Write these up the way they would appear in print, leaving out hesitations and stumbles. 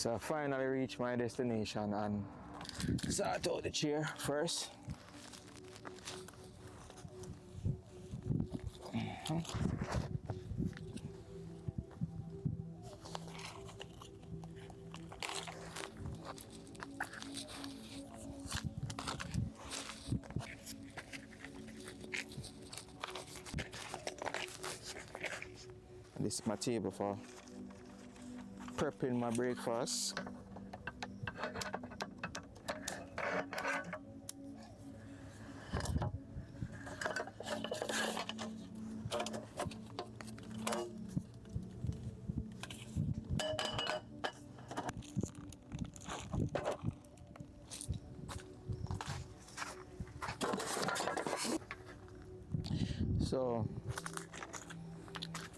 So I finally reached my destination and sort out the chair first. This is my table for prepping my breakfast.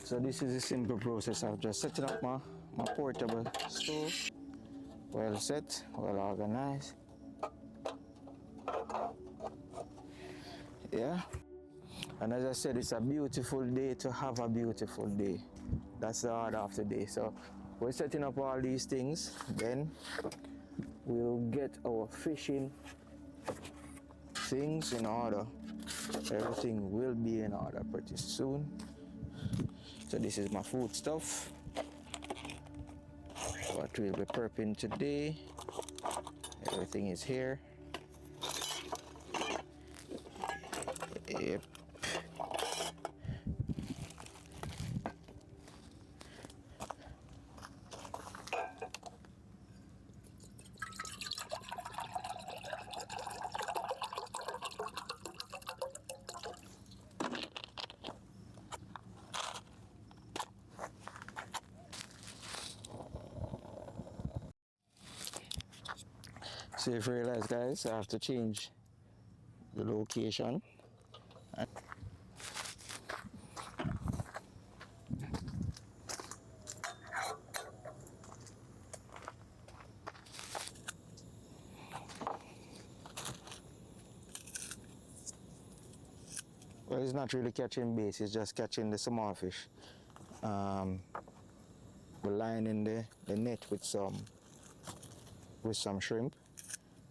So this is a simple process of just setting up my portable stove. Well set, well organized. Yeah. And as I said, it's a beautiful day to have a beautiful day. That's the order of the day. So we're setting up all these things, then we'll get our fishing things in order. Everything will be in order pretty soon. So this is my food stuff, what we'll be prepping today. Everything is here. Yep. So if you realize, guys, I have to change the location. Well, it's not really catching bass, it's just catching the small fish. We're lining the net with some shrimp,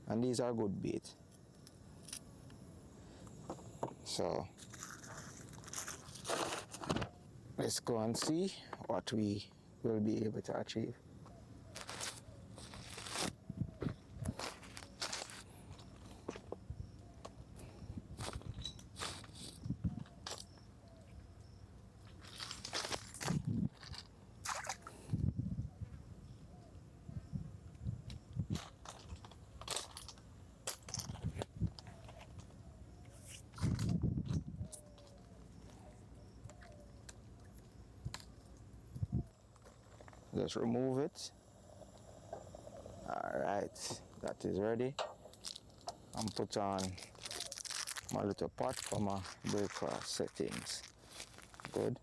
and these are good bait. So let's go and see what we will be able to achieve. Just remove it. All right, that is ready. And put on my little pot for my breakfast settings. Good.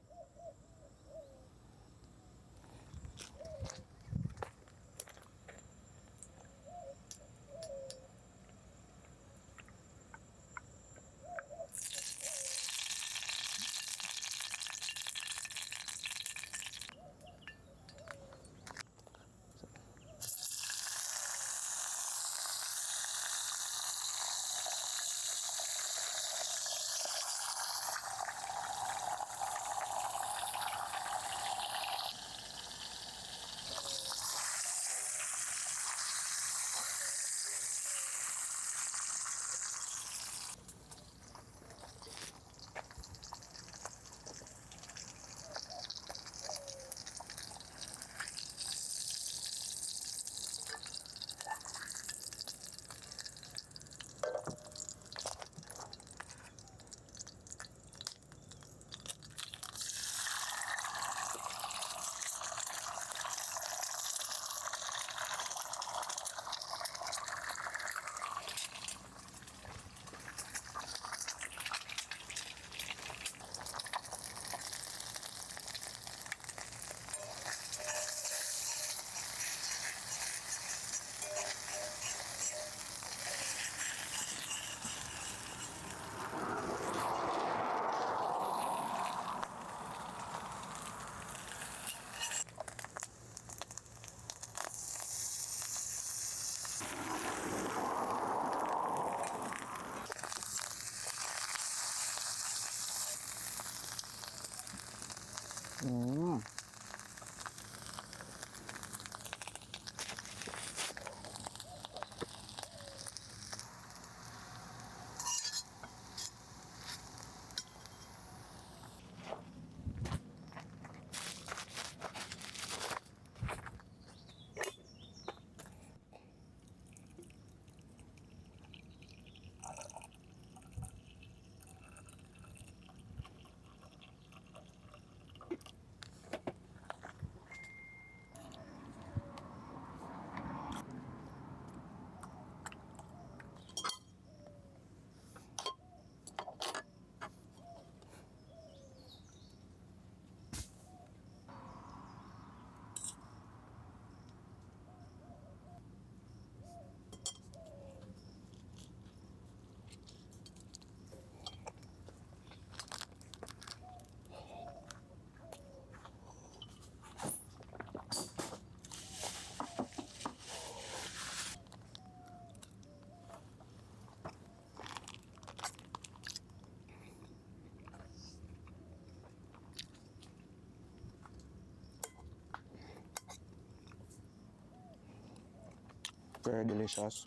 Very delicious.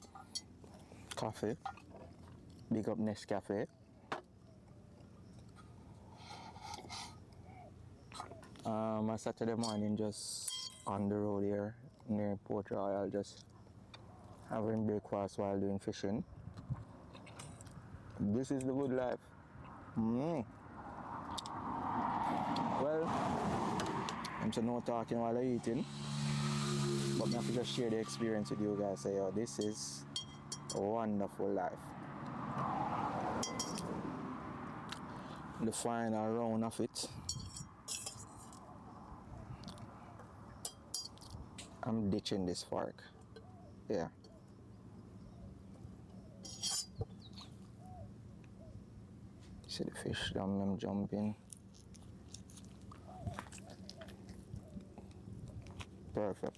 Coffee. Big up Nescafe. A Saturday morning just on the road here near Port Royal, just having breakfast while doing fishing. This is the good life. Well, I'm just not talking while I'm eating, but I have to just share the experience with you guys. Say, oh, this is a wonderful life. The final round of it. I'm ditching this fork. Yeah. See the fish them jumping. Perfect.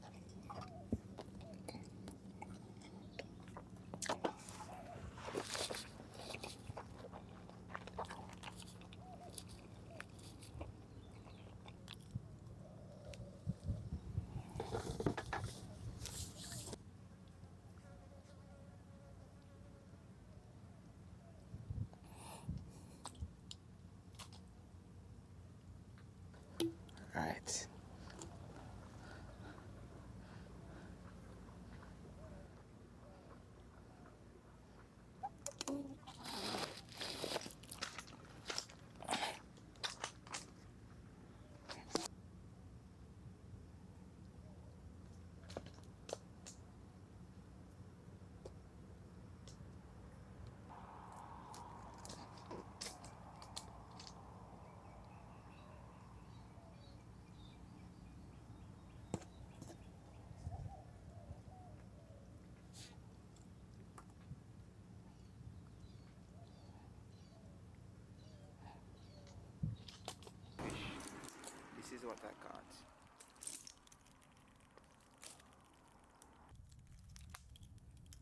Right. This is what I caught.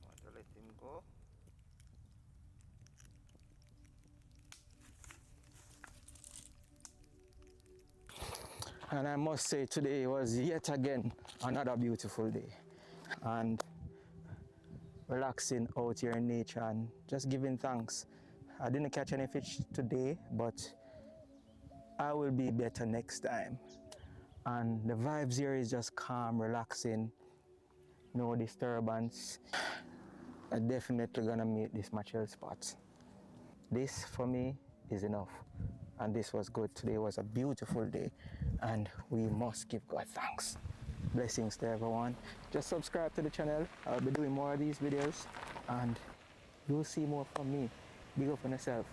Want to let him go. And I must say today was yet again another beautiful day. And relaxing out here in nature and just giving thanks. I didn't catch any fish today, but I will be better next time. And the vibes here is just calm, relaxing, no disturbance. I'm definitely gonna meet this chill spot. This for me is enough. And this was good. Today was a beautiful day and we must give God thanks. Blessings to everyone. Just subscribe to the channel. I'll be doing more of these videos and you'll see more from me. Big up on yourself.